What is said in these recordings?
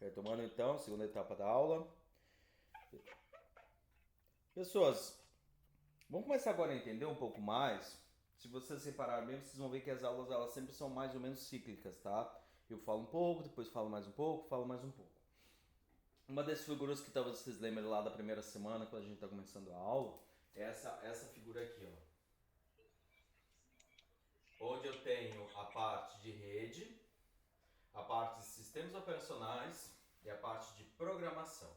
Retomando então, segunda etapa da aula. Pessoas, vamos começar agora a entender um pouco mais. Se vocês repararem bem, vocês vão ver que as aulas elas sempre são mais ou menos cíclicas, tá? Eu falo um pouco, depois falo mais um pouco, falo mais um pouco. Uma das figuras que talvez vocês lembrem lá da primeira semana, quando a gente está começando a aula, é essa figura aqui, ó. Onde eu tenho a parte de rede, a parte de sistemas operacionais e a parte de programação.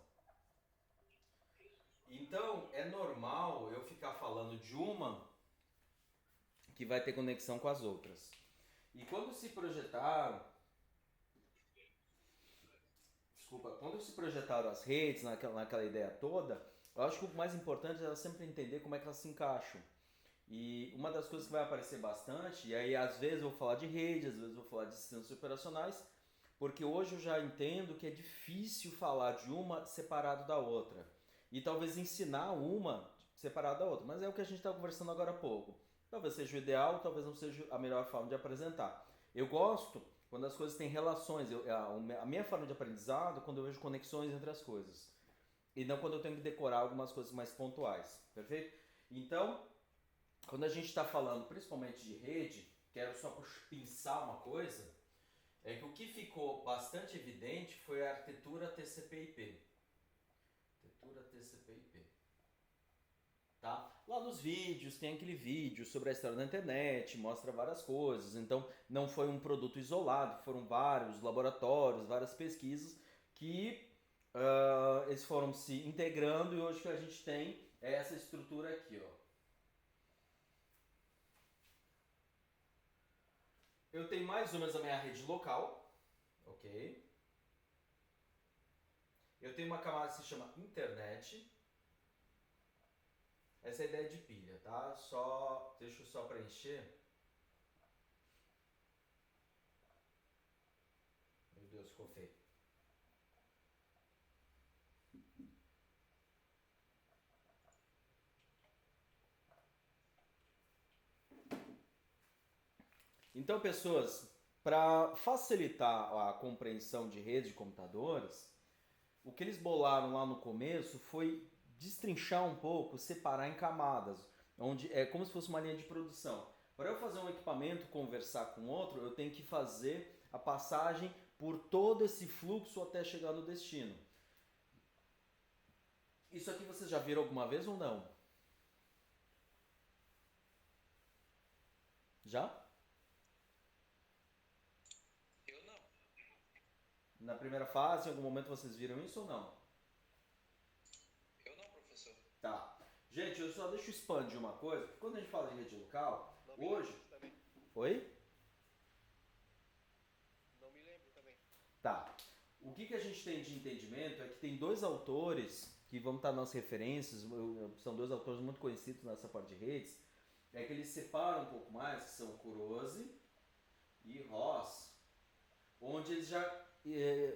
Então, é normal eu ficar falando de uma que vai ter conexão com as outras. E quando se projetaram, quando se projetaram as redes naquela ideia toda, eu acho que o mais importante é sempre entender como é que elas se encaixam. E uma das coisas que vai aparecer bastante, e aí às vezes eu vou falar de rede, às vezes eu vou falar de sistemas operacionais, porque hoje eu já entendo que é difícil falar de uma separado da outra. E talvez ensinar uma separada da outra. Mas é o que a gente está conversando agora há pouco. Talvez seja o ideal, talvez não seja a melhor forma de apresentar. Eu gosto quando as coisas têm relações. A minha forma de aprendizado é quando eu vejo conexões entre as coisas. E não quando eu tenho que decorar algumas coisas mais pontuais. Perfeito? Então, quando a gente está falando principalmente de rede, quero só pensar uma coisa, é que o que ficou bastante evidente foi a arquitetura TCP/IP. Arquitetura TCP/IP. Tá? Lá nos vídeos tem aquele vídeo sobre a história da internet, mostra várias coisas. Então não foi um produto isolado, foram vários laboratórios, várias pesquisas que eles foram se integrando e hoje o que a gente tem é essa estrutura aqui, ó. Eu tenho mais ou menos a minha rede local, ok? Eu tenho uma camada que se chama internet. Essa é a ideia de pilha, tá? Deixa eu só preencher. Meu Deus, ficou feio. Então, pessoas, para facilitar a compreensão de redes de computadores, o que eles bolaram lá no começo foi destrinchar um pouco, separar em camadas, onde é como se fosse uma linha de produção. Para eu fazer um equipamento conversar com outro, eu tenho que fazer a passagem por todo esse fluxo até chegar no destino. Isso aqui vocês já viram alguma vez ou não? Já? Eu não. Na primeira fase, em algum momento vocês viram isso ou não? Eu não, professor. Tá. Gente, eu só deixo expandir uma coisa, porque quando a gente fala de rede local, Não me hoje. lembro também. Oi? Não me lembro também. Tá. O que a gente tem de entendimento é que tem dois autores que vão estar nas referências, são dois autores muito conhecidos nessa parte de redes, é que eles separam um pouco mais, que são Kurose e Ross, onde eles já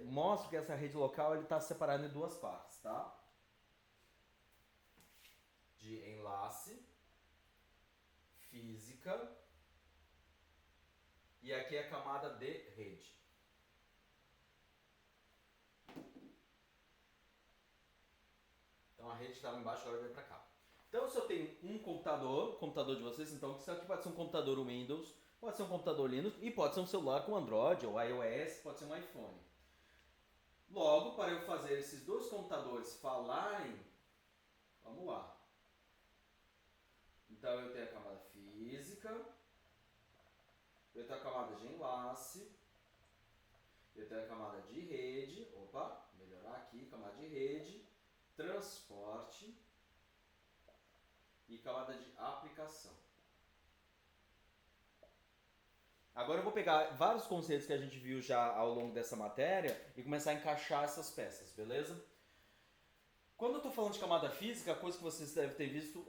mostram que essa rede local está separada em duas partes, tá? De enlace, física, e aqui é a camada de rede. Então a rede estava embaixo, agora vem para cá. Então se eu tenho um computador de vocês, então isso aqui pode ser um computador Windows, pode ser um computador Linux e pode ser um celular com Android ou iOS, pode ser um iPhone. Logo, para eu fazer esses dois computadores falarem, vamos lá. Então eu tenho a camada física, eu tenho a camada de enlace, eu tenho a camada de rede, opa, melhorar aqui, camada de rede, transporte e camada de aplicação. Agora eu vou pegar vários conceitos que a gente viu já ao longo dessa matéria e começar a encaixar essas peças, beleza? Quando eu estou falando de camada física, a coisa que vocês devem ter visto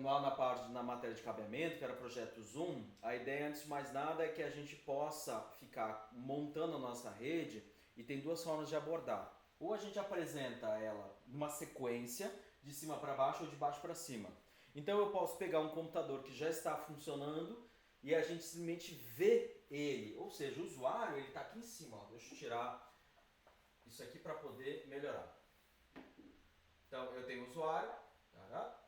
lá na matéria de cabeamento, que era o projeto Zoom, a ideia antes de mais nada é que a gente possa ficar montando a nossa rede e tem duas formas de abordar. Ou a gente apresenta ela numa sequência, de cima para baixo ou de baixo para cima. Então eu posso pegar um computador que já está funcionando e a gente simplesmente vê ele, ou seja, o usuário ele está aqui em cima. Ó. Deixa eu tirar isso aqui para poder melhorar. Então eu tenho o usuário, tá?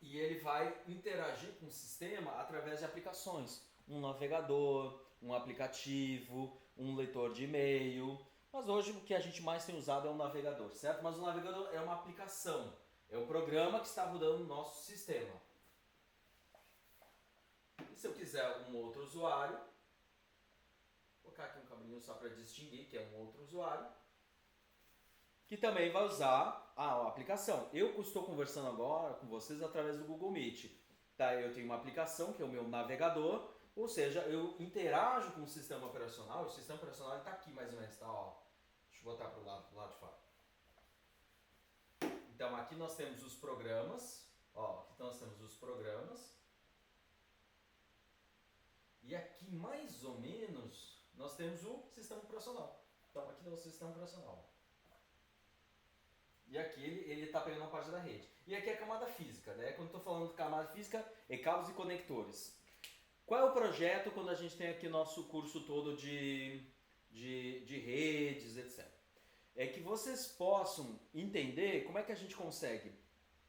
E ele vai interagir com o sistema através de aplicações. Um navegador, um aplicativo, um leitor de e-mail. Mas hoje o que a gente mais tem usado é um navegador, certo? Mas o navegador é uma aplicação, é um programa que está rodando no nosso sistema. E se eu quiser um outro usuário, vou colocar aqui um cabelinho só para distinguir que é um outro usuário, que também vai usar a aplicação. Eu estou conversando agora com vocês através do Google Meet. Tá? Eu tenho uma aplicação que é o meu navegador, ou seja, eu interajo com o sistema operacional. O sistema operacional está aqui mais ou menos, tá? Ó, deixa eu botar para o lado de fora. Então aqui nós temos os programas, ó, aqui nós temos os programas. E aqui mais ou menos nós temos o sistema operacional. Então aqui é o sistema operacional. E aqui ele está pegando uma parte da rede. E aqui é a camada física, né? Quando estou falando de camada física, é cabos e conectores. Qual é o projeto quando a gente tem aqui nosso curso todo de redes, etc. É que vocês possam entender como é que a gente consegue,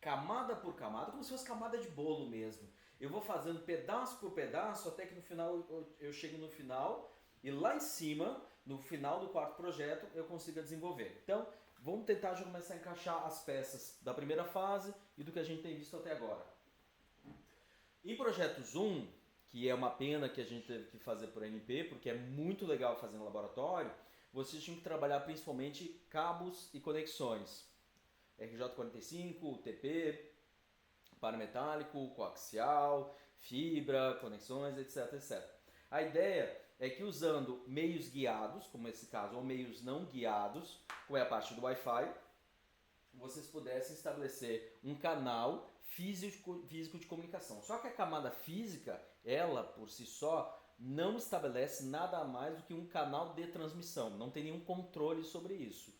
camada por camada, como se fosse camada de bolo mesmo. Eu vou fazendo pedaço por pedaço até que no final eu chegue no final e lá em cima, no final do quarto projeto, eu consiga desenvolver. Então, vamos tentar já começar a encaixar as peças da primeira fase e do que a gente tem visto até agora. Em projetos 1, que é uma pena que a gente teve que fazer por NP, porque é muito legal fazer no laboratório, vocês tinham que trabalhar principalmente cabos e conexões. RJ45, UTP, parametálico, coaxial, fibra, conexões, etc, etc. A ideia é que usando meios guiados, como esse caso, ou meios não guiados, como é a parte do Wi-Fi, vocês pudessem estabelecer um canal físico de comunicação. Só que a camada física, ela por si só, não estabelece nada mais do que um canal de transmissão. Não tem nenhum controle sobre isso.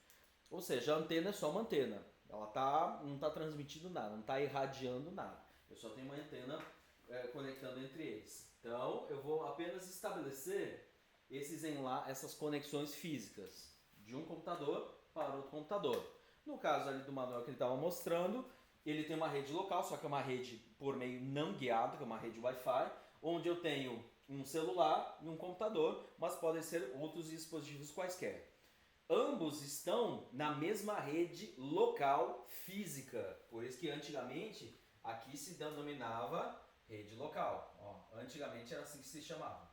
Ou seja, a antena é só uma antena. Ela não está transmitindo nada, não está irradiando nada. Eu só tenho uma antena conectando entre eles. Então, eu vou apenas estabelecer essas conexões físicas de um computador para outro computador. No caso ali do manual que ele estava mostrando, ele tem uma rede local, só que é uma rede por meio não guiado, que é uma rede Wi-Fi, onde eu tenho um celular e um computador, mas podem ser outros dispositivos quaisquer. Ambos estão na mesma rede local física, por isso que antigamente aqui se denominava rede local. Ó, antigamente era assim que se chamava.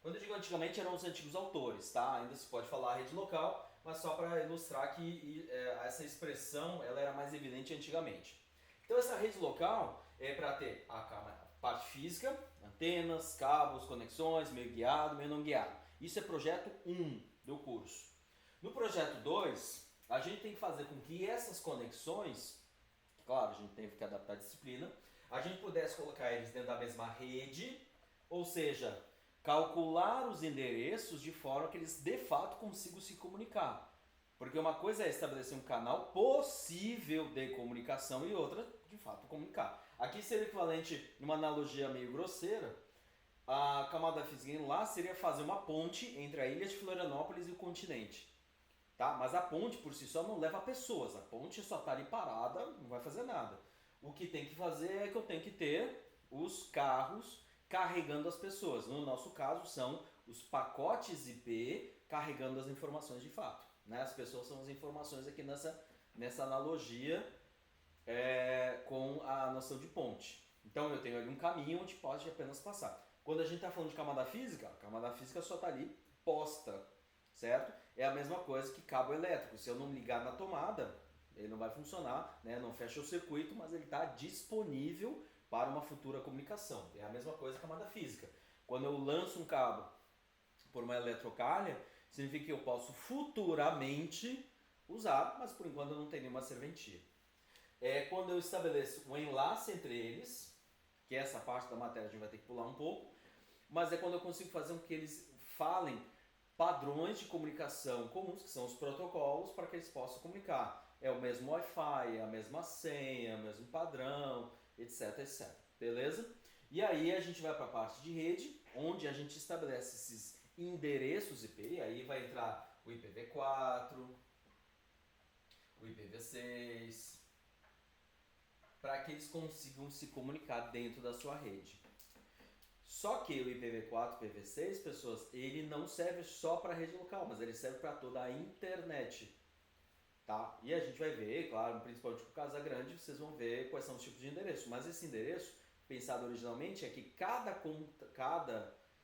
Quando eu digo antigamente eram os antigos autores, tá? Ainda se pode falar rede local, mas só para ilustrar que essa expressão ela era mais evidente antigamente. Então essa rede local é para ter a parte física, antenas, cabos, conexões, meio guiado, meio não guiado. Isso é projeto 1 do curso. No projeto 2, a gente tem que fazer com que essas conexões, claro, a gente tem que adaptar a disciplina, a gente pudesse colocar eles dentro da mesma rede, ou seja, calcular os endereços de forma que eles de fato consigam se comunicar. Porque uma coisa é estabelecer um canal possível de comunicação e outra, de fato, comunicar. Aqui seria equivalente, numa analogia meio grosseira, a camada física lá seria fazer uma ponte entre a ilha de Florianópolis e o continente. Tá? Mas a ponte por si só não leva pessoas, a ponte só está ali parada, não vai fazer nada. O que tem que fazer é que eu tenho que ter os carros carregando as pessoas. No nosso caso são os pacotes IP carregando as informações de fato. Né? As pessoas são as informações aqui nessa analogia com a noção de ponte. Então eu tenho ali um caminho onde pode apenas passar. Quando a gente está falando de camada física, a camada física só está ali posta, certo? É a mesma coisa que cabo elétrico. Se eu não ligar na tomada, ele não vai funcionar, né? Não fecha o circuito, mas ele está disponível para uma futura comunicação. É a mesma coisa que a camada física. Quando eu lanço um cabo por uma eletrocalha, significa que eu posso futuramente usar, mas por enquanto eu não tenho nenhuma serventia. Quando eu estabeleço um enlace entre eles, que essa parte da matéria a gente vai ter que pular um pouco, mas é quando eu consigo fazer com que eles falem padrões de comunicação comuns, que são os protocolos, para que eles possam comunicar. É o mesmo Wi-Fi, é a mesma senha, é o mesmo padrão, etc, etc. Beleza? E aí a gente vai para a parte de rede, onde a gente estabelece esses endereços IP, aí vai entrar o IPv4, o IPv6, para que eles consigam se comunicar dentro da sua rede. Só que o IPv4 e IPv6, pessoas, ele não serve só para a rede local, mas ele serve para toda a internet. Tá? E a gente vai ver, claro, principalmente com Casa Grande, vocês vão ver quais são os tipos de endereço. Mas esse endereço, pensado originalmente, é que cada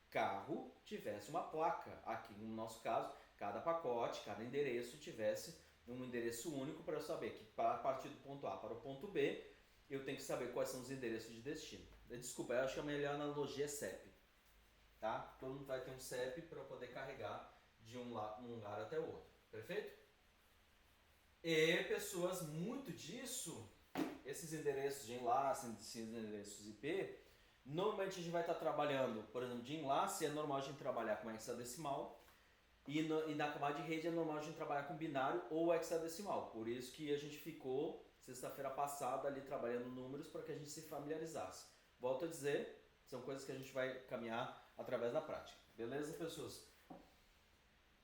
carro tivesse uma placa. Aqui no nosso caso, cada pacote, cada endereço tivesse um endereço único para eu saber que para partir do ponto A para o ponto B, eu tenho que saber quais são os endereços de destino. Desculpa, eu acho que a melhor analogia é CEP. Tá? Todo mundo vai ter um CEP para poder carregar de um lugar até o outro. Perfeito? E pessoas, muito disso, esses endereços de enlace, esses endereços IP, normalmente a gente vai estar trabalhando, por exemplo, de enlace é normal a gente trabalhar com hexadecimal e na camada de rede é normal a gente trabalhar com binário ou hexadecimal. Por isso que a gente ficou sexta-feira passada ali trabalhando números para que a gente se familiarizasse. Volto a dizer, são coisas que a gente vai caminhar através da prática. Beleza, pessoas?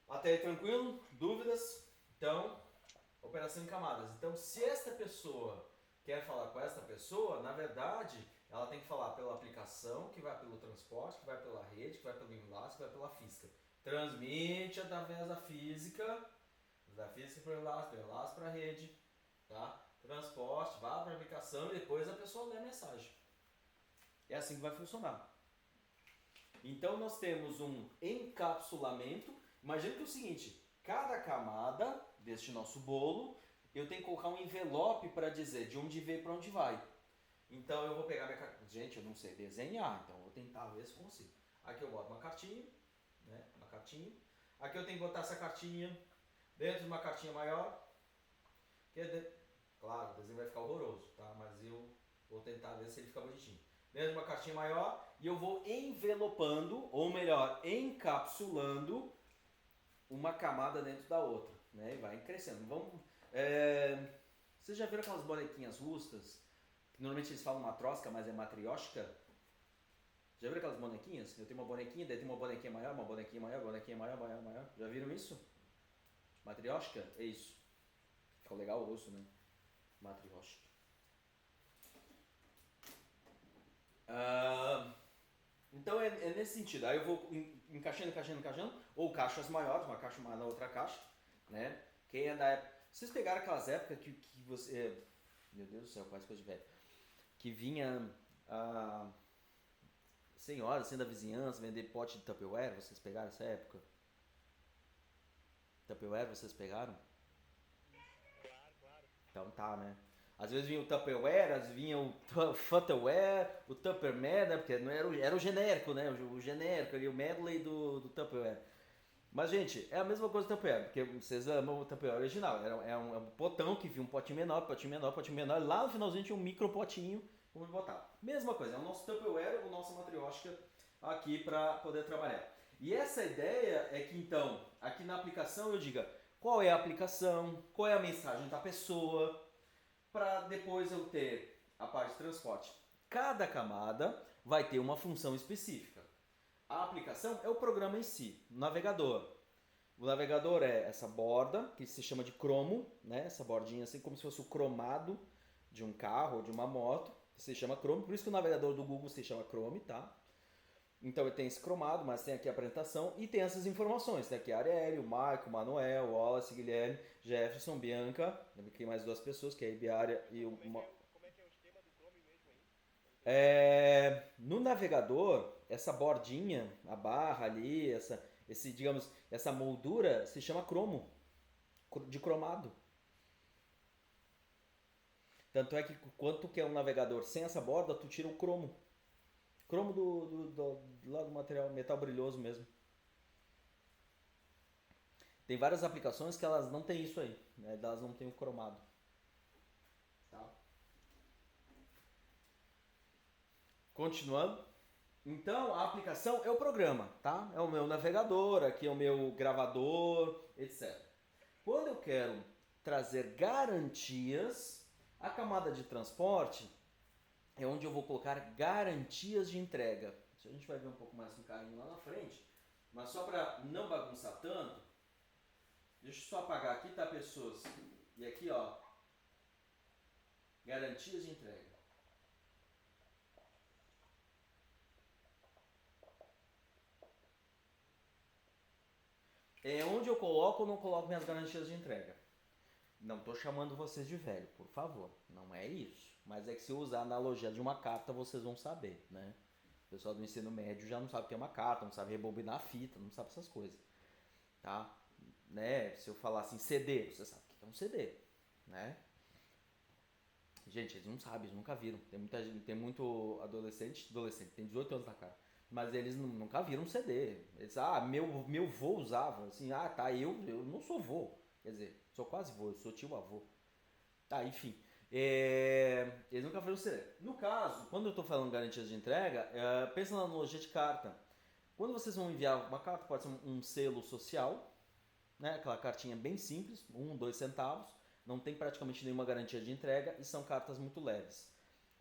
Até aí tranquilo? Dúvidas? Então, operação em camadas. Então, se esta pessoa quer falar com esta pessoa, na verdade, ela tem que falar pela aplicação, que vai pelo transporte, que vai pela rede, que vai pelo enlace, que vai pela física. Transmite através da física para o enlace, do enlace para a rede, tá? Transporte, vá para a aplicação e depois a pessoa lê a mensagem. É assim que vai funcionar. Então, nós temos um encapsulamento. Imagina que é o seguinte, cada camada deste nosso bolo, eu tenho que colocar um envelope para dizer de onde veio para onde vai. Então eu vou pegar minha cartinha. Gente, eu não sei desenhar, então eu vou tentar ver se consigo. Aqui eu boto uma cartinha, né? Uma cartinha. Aqui eu tenho que botar essa cartinha dentro de uma cartinha maior. Claro, o desenho vai ficar horroroso, tá? Mas eu vou tentar ver se ele fica bonitinho. Dentro de uma cartinha maior e eu vou envelopando, ou melhor, encapsulando uma camada dentro da outra, né? E vai crescendo. Vocês já viram aquelas bonequinhas russas? Que normalmente eles falam matrosca, mas é matrioshka. Já viram aquelas bonequinhas? Eu tenho uma bonequinha, daí tem uma bonequinha maior, uma bonequinha maior, bonequinha maior, maior, maior. Já viram isso? Matrioshka? É isso. Ficou legal o osso, né? Matrioshka. Então é nesse sentido. Aí eu vou encaixando, ou caixas maiores, uma caixa maior na outra caixa, né? Quem é da época... Vocês pegaram aquelas épocas que você... Meu Deus do céu, quase coisa de velho. Que vinha senhoras assim da vizinhança vender pote de Tupperware. Vocês pegaram essa época? Tupperware vocês pegaram? Claro. Então tá, né? Às vezes vinha o Tupperware, às vezes vinha o Futterware, o Tupperware, né? Porque não era o genérico, né? O genérico ali, o medley do Tupperware. Mas, gente, é a mesma coisa do Tupperware, porque vocês amam o Tupperware original. É um potão que vinha um potinho menor. Lá no finalzinho tinha um micro potinho para botar. Mesma coisa, é o nosso Tupperware, o nosso matrioshka aqui para poder trabalhar. E essa ideia é que, então, aqui na aplicação eu diga qual é a aplicação, qual é a mensagem da pessoa, para depois eu ter a parte de transporte. Cada camada vai ter uma função específica. A aplicação é o programa em si, o navegador. O navegador é essa borda, que se chama de cromo, né? Essa bordinha assim, como se fosse o cromado de um carro ou de uma moto, que se chama Chrome. Por isso que o navegador do Google se chama Chrome, tá? Então ele tem esse cromado, mas tem aqui a apresentação e tem essas informações. Tem aqui Ariel, Marco, Manuel, Wallace, Guilherme, Jefferson, Bianca. Tem mais duas pessoas, que é a Ibiária e o... Como é que é o esquema do Chrome mesmo aí? No navegador, essa bordinha, a barra ali, essa moldura se chama cromo, de cromado. Tanto é que quando tu quer um navegador sem essa borda, tu tira o cromo. Cromo do lado do material, metal brilhoso mesmo. Tem várias aplicações que elas não têm isso aí, né? Elas não têm o cromado. Tá? Continuando. Então, a aplicação é o programa, tá? É o meu navegador, aqui é o meu gravador, etc. Quando eu quero trazer garantias, a camada de transporte é onde eu vou colocar garantias de entrega. Isso a gente vai ver um pouco mais no carrinho lá na frente. Mas só para não bagunçar tanto, deixa eu só apagar aqui, tá, pessoas? E aqui, ó, garantias de entrega. É onde eu coloco ou não coloco minhas garantias de entrega. Não estou chamando vocês de velho, por favor. Não é isso. Mas é que se eu usar a analogia de uma carta, vocês vão saber, né? O pessoal do ensino médio já não sabe o que é uma carta, não sabe rebobinar a fita, não sabe essas coisas, tá? Né? Se eu falar assim, CD, você sabe o que é um CD, né? Gente, eles não sabem, eles nunca viram. Tem muita gente, tem muito adolescente, tem 18 anos na cara, mas eles nunca viram um CD. Eles, meu vô usava, assim, tá, eu não sou vô, quer dizer, sou quase vô, eu sou tio avô. Tá, enfim. Eles nunca viram um CD. No caso, quando eu estou falando garantias de entrega, pensa na analogia de carta. Quando vocês vão enviar uma carta, pode ser um selo social, né? Aquela cartinha bem simples, 2 centavos, não tem praticamente nenhuma garantia de entrega e são cartas muito leves.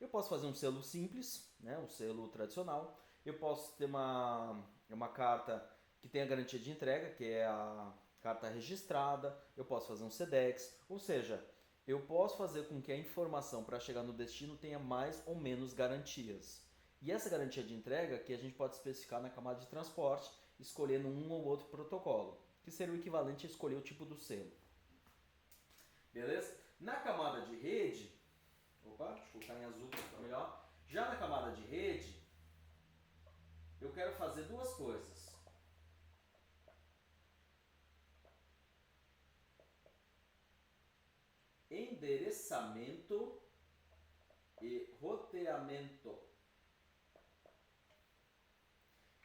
Eu posso fazer um selo simples, né? Um selo tradicional. Eu posso ter uma carta que tem a garantia de entrega, que é a carta registrada. Eu posso fazer um SEDEX, ou seja, eu posso fazer com que a informação para chegar no destino tenha mais ou menos garantias. E essa garantia de entrega que a gente pode especificar na camada de transporte, escolhendo um ou outro protocolo, que seria o equivalente a escolher o tipo do selo. Beleza? Na camada de rede, deixa eu colocar em azul para ficar melhor. Já na camada de rede, eu quero fazer duas coisas. Endereçamento e roteamento.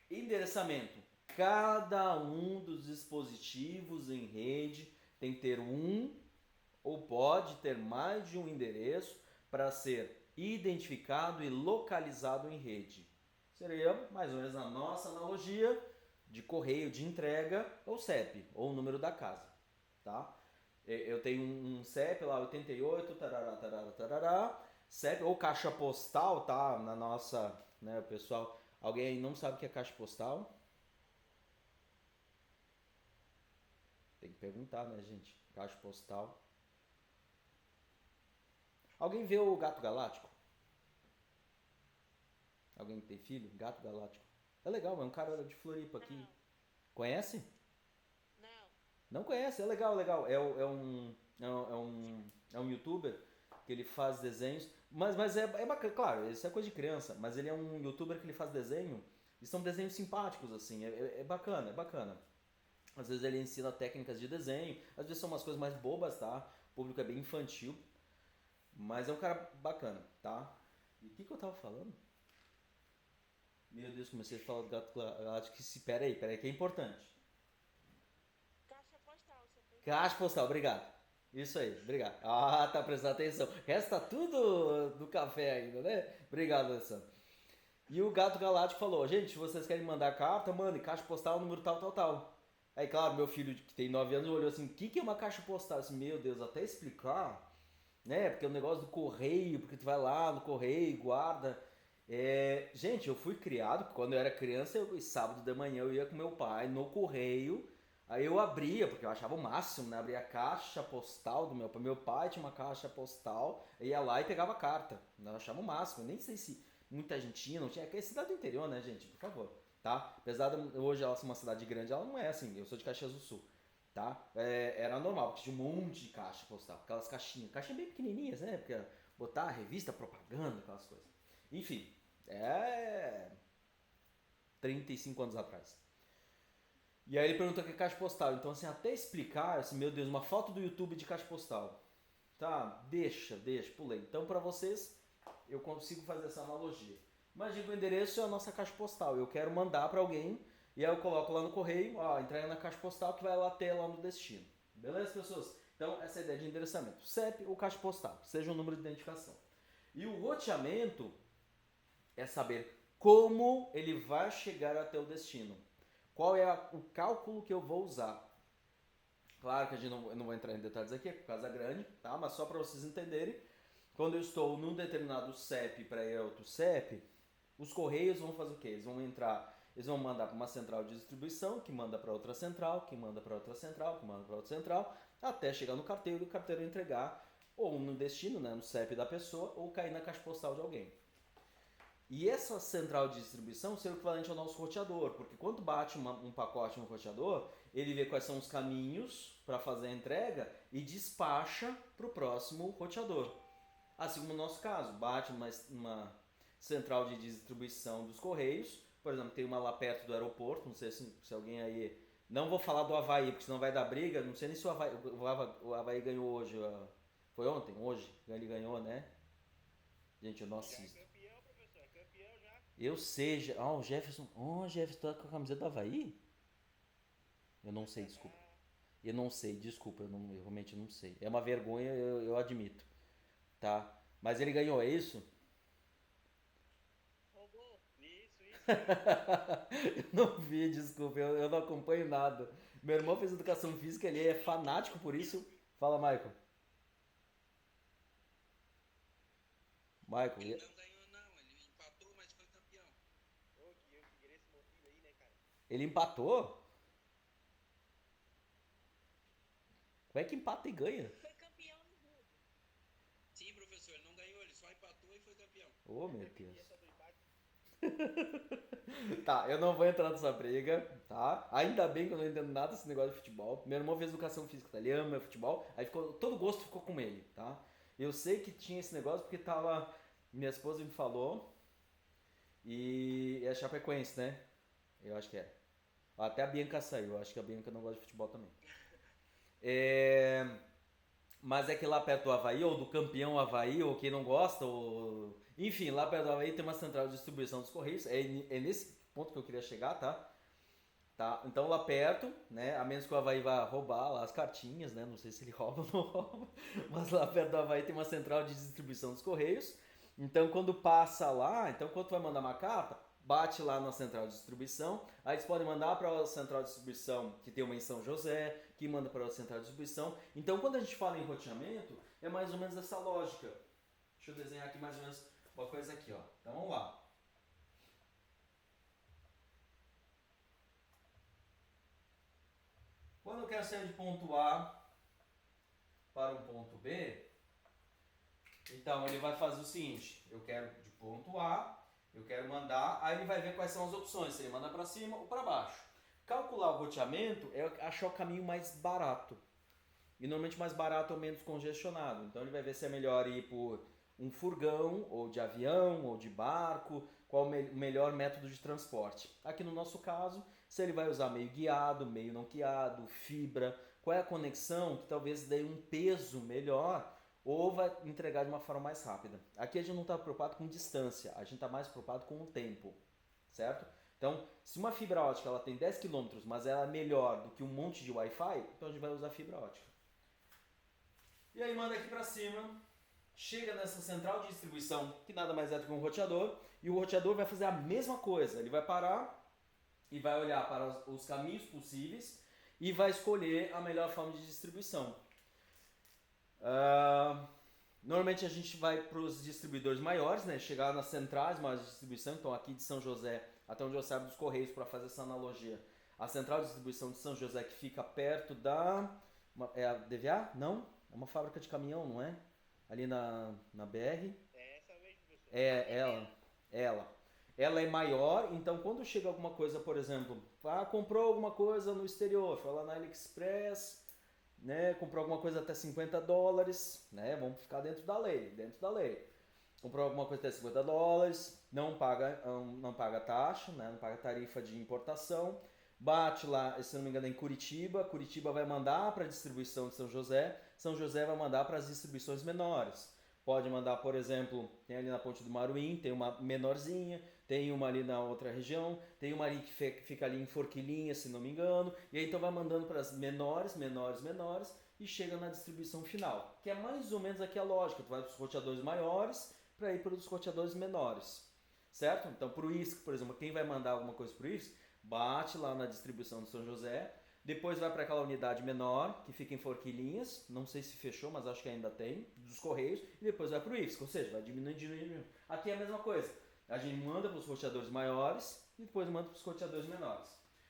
Endereçamento. Cada um dos dispositivos em rede tem que ter um ou pode ter mais de um endereço para ser identificado e localizado em rede. Seria mais ou menos a nossa analogia de correio de entrega ou CEP, ou o número da casa, tá? Eu tenho um CEP lá, 88, tarará, tarará, tarará, CEP ou caixa postal, tá? Na nossa, né, pessoal, alguém aí não sabe o que é caixa postal? Tem que perguntar, né, gente? Caixa postal. Alguém vê o Gato Galáctico? Alguém que tem filho? Gato Galáctico. É legal, é um cara de Floripa aqui. Não, Conhece? não. Não conhece? É legal, legal. É um youtuber que ele faz desenhos. Mas é bacana, claro, isso é coisa de criança. Mas ele é um youtuber que ele faz desenho. E são desenhos simpáticos, assim. É bacana, é bacana. Às vezes ele ensina técnicas de desenho. Às vezes são umas coisas mais bobas, tá? O público é bem infantil. Mas é um cara bacana, tá? E o que eu tava falando? Meu Deus, comecei a falar do Gato Galáctico. Peraí, que é importante. Caixa postal, você fez? Caixa postal, obrigado. Isso aí, obrigado. Tá prestando atenção. Resta tudo do café ainda, né? Obrigado, Alessandro. E o Gato Galáctico falou, gente, se vocês querem mandar carta, mande caixa postal, número tal, tal, tal. Aí, claro, meu filho que tem 9 anos olhou assim, o que é uma caixa postal? Eu disse, meu Deus, até explicar, né? Porque é um negócio do correio, porque tu vai lá no correio, guarda. Gente, eu fui criado, quando eu era criança, sábado de manhã eu ia com meu pai no correio. Aí eu abria, porque eu achava o máximo, né? Abria a caixa postal do meu pai. Meu pai tinha uma caixa postal, eu ia lá e pegava a carta. Eu achava o máximo. Eu nem sei se muita gente tinha, não tinha. É cidade do interior, né, gente? Por favor, tá? Apesar de hoje ela ser uma cidade grande, ela não é assim. Eu sou de Caxias do Sul, tá? Era normal, porque tinha um monte de caixa postal. Aquelas caixinhas bem pequenininhas, né? Porque botar revista, propaganda, aquelas coisas. Enfim, 35 anos atrás. E aí ele perguntou o que é caixa postal. Então, assim, até explicar, assim, meu Deus, uma foto do YouTube de caixa postal. Tá, deixa, pulei. Então, para vocês, eu consigo fazer essa analogia. Imagina que o endereço é a nossa caixa postal. Eu quero mandar para alguém e aí eu coloco lá no correio, entrega na caixa postal que vai lá ter lá no destino. Beleza, pessoas? Então, essa é a ideia de endereçamento. CEP ou caixa postal, seja um número de identificação. E o roteamento é saber como ele vai chegar até o destino. Qual é o cálculo que eu vou usar? Claro que eu não vou entrar em detalhes aqui, é por causa grande, tá? Mas só para vocês entenderem, quando eu estou num determinado CEP para ir a outro CEP, os correios vão fazer o quê? Eles eles vão mandar para uma central de distribuição, que manda para outra central, que manda para outra central, que manda para outra central, até chegar no carteiro e o carteiro entregar ou no destino, né, no CEP da pessoa, ou cair na caixa postal de alguém. E essa central de distribuição seria o equivalente ao nosso roteador, porque quando bate um pacote no roteador, ele vê quais são os caminhos para fazer a entrega e despacha para o próximo roteador. Assim como no nosso caso, bate uma central de distribuição dos Correios, por exemplo, tem uma lá perto do aeroporto, não sei se alguém aí... Não vou falar do Avaí, porque senão vai dar briga, não sei nem se o Avaí ganhou hoje. Foi ontem? Hoje? Ele ganhou, né? Gente, eu não Já é assisto. campeão, professor. É campeão já. Eu sei. O Jefferson. Jefferson tá com a camiseta do Havaí? Eu não sei, desculpa. Eu não sei, desculpa. Eu realmente não sei. É uma vergonha, eu admito. Tá? Mas ele ganhou, é isso? Roubou. Isso. Eu não vi, desculpa. Eu não acompanho nada. Meu irmão fez educação física, ele é fanático por isso. Fala, Michael. Michael, Ele não ganhou, não. Ele empatou, mas foi campeão. Ô, que eu queria esse meu filho aí, né, cara? ele empatou? Como é que empata e ganha? Foi campeão no mundo. Sim, professor, ele não ganhou, ele só empatou e foi campeão. Oh, meu Eu pedi Deus. essa do empate. Tá, eu não vou entrar nessa briga, tá? Ainda bem que eu não entendo nada desse negócio de futebol. Meu irmão fez educação física, tá? Ele ama futebol, aí todo o gosto ficou com ele, tá? Eu sei que tinha esse negócio porque tava. Minha esposa me falou e é Chapecoense, né? Eu acho que é. Até a Bianca saiu, eu acho que a Bianca não gosta de futebol também. Mas é que lá perto do Havaí, ou do campeão Havaí, ou quem não gosta, ou... Enfim, lá perto do Havaí tem uma central de distribuição dos Correios. É nesse ponto que eu queria chegar, tá? Tá? Então lá perto, né? A menos que o Havaí vá roubar lá as cartinhas, né? Não sei se ele rouba ou não rouba. Mas lá perto do Havaí tem uma central de distribuição dos Correios. Então quando passa lá, então quando tu vai mandar uma carta, bate lá na central de distribuição, aí eles podem mandar para a central de distribuição que tem uma em São José, que manda para a central de distribuição. Então quando a gente fala em roteamento, é mais ou menos essa lógica. Deixa eu desenhar aqui mais ou menos uma coisa aqui, ó. Então vamos lá. Quando eu quero sair de ponto A para um ponto B, então ele vai fazer o seguinte, eu quero de ponto A, eu quero mandar, aí ele vai ver quais são as opções, se ele manda para cima ou para baixo. Calcular o roteamento é achar o caminho mais barato. E normalmente mais barato é o menos congestionado. Então ele vai ver se é melhor ir por um furgão, ou de avião, ou de barco, qual o melhor método de transporte. Aqui no nosso caso, se ele vai usar meio guiado, meio não guiado, fibra, qual é a conexão que talvez dê um peso melhor ou vai entregar de uma forma mais rápida. Aqui a gente não está preocupado com distância, a gente está mais preocupado com o tempo, certo? Então, se uma fibra ótica ela tem 10 km, mas ela é melhor do que um monte de Wi-Fi, então a gente vai usar fibra ótica. E aí manda aqui para cima, chega nessa central de distribuição, que nada mais é do que um roteador, e o roteador vai fazer a mesma coisa, ele vai parar e vai olhar para os caminhos possíveis e vai escolher a melhor forma de distribuição. Normalmente a gente vai para os distribuidores maiores, né? Chegar nas centrais maiores de distribuição, então aqui de São José, até onde eu saiba dos Correios, para fazer essa analogia. A central de distribuição de São José que fica perto da... É a DVA? Não? É uma fábrica de caminhão, não é? Ali na BR. É essa mesmo, professor. Ela é maior, então quando chega alguma coisa, por exemplo, comprou alguma coisa no exterior, foi lá na AliExpress, né, comprou alguma coisa até $50, né, vamos ficar dentro da lei. Comprou alguma coisa até $50, não paga taxa, né, não paga tarifa de importação, bate lá, se não me engano, em Curitiba vai mandar para a distribuição de São José vai mandar para as distribuições menores. Pode mandar, por exemplo, tem ali na Ponte do Maruim, tem uma menorzinha, tem uma ali na outra região, tem uma ali que fica ali em Forquilinha, se não me engano, e aí então vai mandando para as menores, e chega na distribuição final, que é mais ou menos aqui a lógica, tu vai para os roteadores maiores para ir para os roteadores menores, certo? Então para o ISC, por exemplo, quem vai mandar alguma coisa para o ISC, bate lá na distribuição de São José, depois vai para aquela unidade menor, que fica em Forquilinhas, não sei se fechou, mas acho que ainda tem, dos Correios, e depois vai para o IFSC, ou seja, vai diminuindo. Aqui é a mesma coisa. A gente manda para os roteadores maiores e depois manda para os roteadores menores.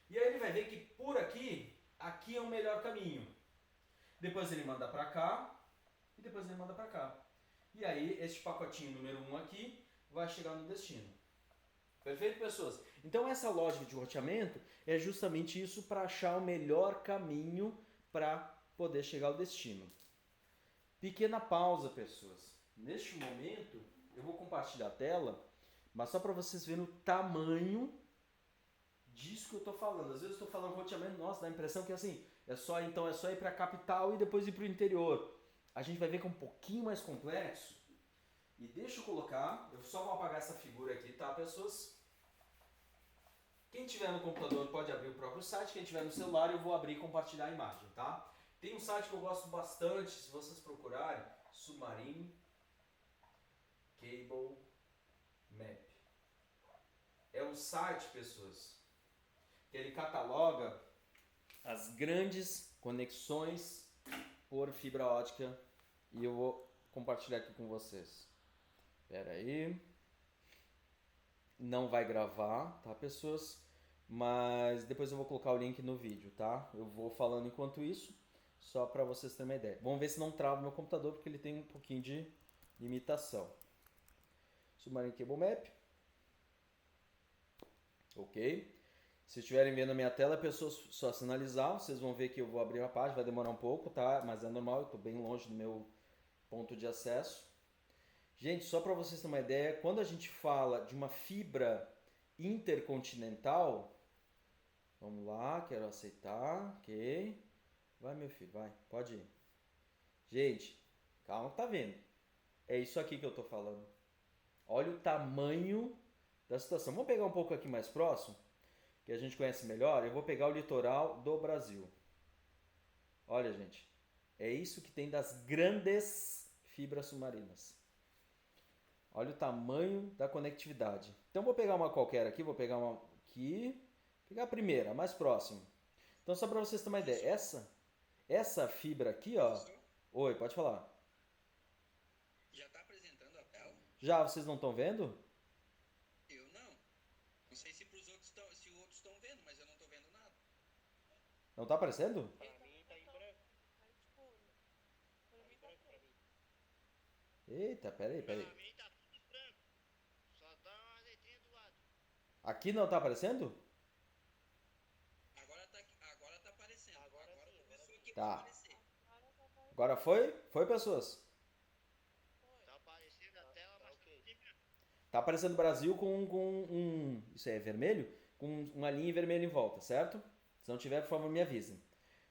E aí ele vai ver que por aqui, aqui é o melhor caminho. Depois ele manda para cá e depois ele manda para cá. E aí este pacotinho número 1 aqui vai chegar no destino. Perfeito, pessoas? Então essa lógica de roteamento é justamente isso para achar o melhor caminho para poder chegar ao destino. Pequena pausa, pessoas. Neste momento eu vou compartilhar a tela, mas só para vocês verem o tamanho disso que eu estou falando. Às vezes eu estou falando roteamento, nossa, dá a impressão que assim, é só ir para a capital e depois ir para o interior. A gente vai ver que é um pouquinho mais complexo. E deixa eu colocar, eu só vou apagar essa figura aqui, tá, pessoas? Quem tiver no computador pode abrir o próprio site, quem tiver no celular eu vou abrir e compartilhar a imagem, tá? Tem um site que eu gosto bastante, se vocês procurarem, Submarine Cable Map. É um site, pessoas, que ele cataloga as grandes conexões por fibra ótica e eu vou compartilhar aqui com vocês. Espera aí. Não vai gravar, tá, pessoas? Mas depois eu vou colocar o link no vídeo, tá? Eu vou falando enquanto isso, só para vocês terem uma ideia. Vamos ver se não trava meu computador, porque ele tem um pouquinho de limitação. Submarine Cable Map. Ok. Se estiverem vendo a minha tela, pessoas, só sinalizar, vocês vão ver que eu vou abrir a página, vai demorar um pouco, tá? Mas é normal, eu estou bem longe do meu ponto de acesso. Gente, só para vocês terem uma ideia, quando a gente fala de uma fibra intercontinental, vamos lá, quero aceitar, ok. Vai, meu filho, vai, pode ir. Gente, calma, tá vendo? É isso aqui que eu tô falando. Olha o tamanho da situação. Vamos pegar um pouco aqui mais próximo, que a gente conhece melhor. Eu vou pegar o litoral do Brasil. Olha, gente, é isso que tem das grandes fibras submarinas. Olha o tamanho da conectividade. Então vou pegar uma qualquer aqui, vou pegar uma aqui, pegar a primeira, a mais próxima. Então só para vocês terem uma ideia, essa fibra aqui, ó. Oi, pode falar. Já está apresentando a tela? Já, vocês não estão vendo? Eu não. Não sei se pros outros se outros estão vendo, mas eu não estou vendo nada. Não tá aparecendo? Pra mim tá em branco. Tá escuro. Pra mim tá Branco pra preto. mim. Eita, peraí. Pra mim tá tudo branco. Só dá uma letrinha do lado. Aqui não tá aparecendo? Agora tá aparecendo. Agora sim, agora começou sim. aqui Tá. pra aparecer. Agora tá aparecendo. Agora foi? Foi, pessoas? Tá aparecendo a tela, Tá mas ok. tá tudo em branco. Tá aparecendo Brasil com um... Isso aí é vermelho? Com uma linha vermelha em volta, certo? Se não tiver, por favor, me avisem.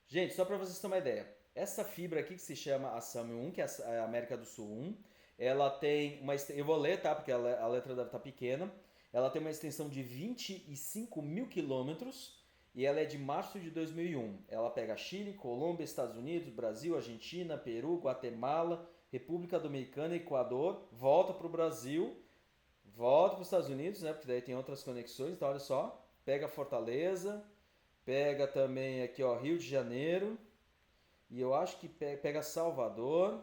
Gente, só para vocês terem uma ideia. Essa fibra aqui que se chama a SAM 1, que é a América do Sul 1, ela tem uma... Eu vou ler, tá? Porque a letra deve estar pequena. Ela tem uma extensão de 25 mil quilômetros e ela é de março de 2001. Ela pega Chile, Colômbia, Estados Unidos, Brasil, Argentina, Peru, Guatemala, República Dominicana, Equador, volta para o Brasil, volta para os Estados Unidos, né? Porque daí tem outras conexões, então olha só. Pega Fortaleza, pega também aqui, ó, Rio de Janeiro, e eu acho que pega Salvador,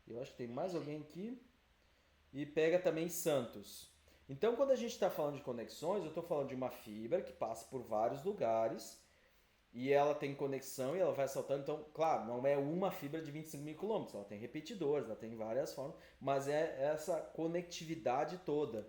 eu acho que tem mais alguém aqui, e pega também Santos. Então, quando a gente está falando de conexões, eu estou falando de uma fibra que passa por vários lugares e ela tem conexão e ela vai saltando. Então, claro, não é uma fibra de 25 mil quilômetros, ela tem repetidores, ela tem várias formas, mas é essa conectividade toda.